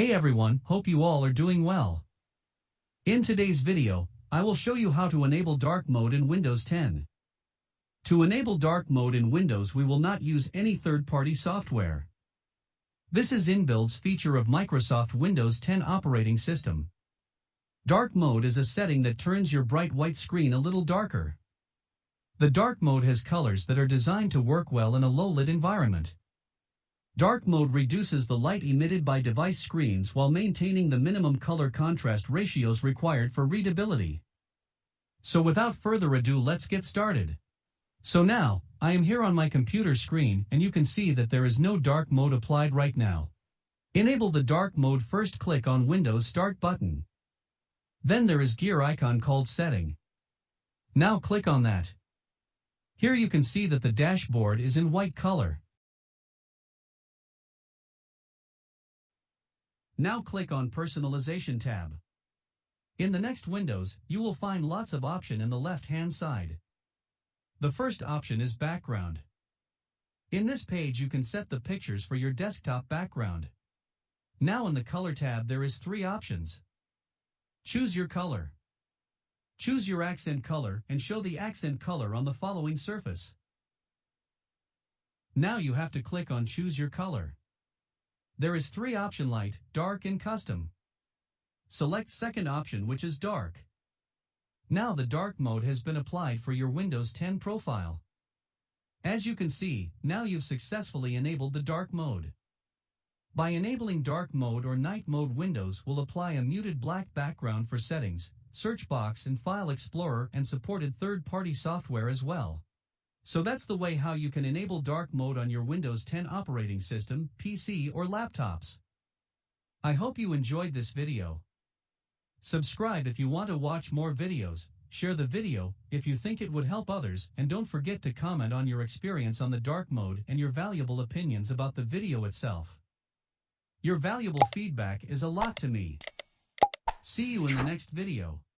Hey everyone, hope you all are doing well. In today's video, I will show you how to enable dark mode in Windows 10. To enable dark mode in Windows, we will not use any third-party software. This is inbuilt feature of Microsoft Windows 10 operating system. Dark mode is a setting that turns your bright white screen a little darker. The dark mode has colors that are designed to work well in a low-lit environment. Dark mode reduces the light emitted by device screens while maintaining the minimum color contrast ratios required for readability. So without further ado, let's get started. So now, I am here on my computer screen and you can see that there is no dark mode applied right now. Enable the dark mode, first click on Windows Start button. Then there is gear icon called Setting. Now click on that. Here you can see that the dashboard is in white color. Now click on Personalization tab. In the next windows, you will find lots of options in the left-hand side. The first option is Background. In this page you can set the pictures for your desktop background. Now in the Color tab there is 3 options. Choose your color. Choose your accent color and show the accent color on the following surface. Now you have to click on Choose your color. There is 3 option: light, dark and custom. Select second option, which is dark. Now the dark mode has been applied for your Windows 10 profile. As you can see, now you've successfully enabled the dark mode. By enabling dark mode or night mode, Windows will apply a muted black background for settings, search box and file explorer, and supported third-party software as well. So that's the way how you can enable dark mode on your Windows 10 operating system, PC or laptops. I hope you enjoyed this video. Subscribe if you want to watch more videos, share the video if you think it would help others, and don't forget to comment on your experience on the dark mode and your valuable opinions about the video itself. Your valuable feedback is a lot to me. See you in the next video.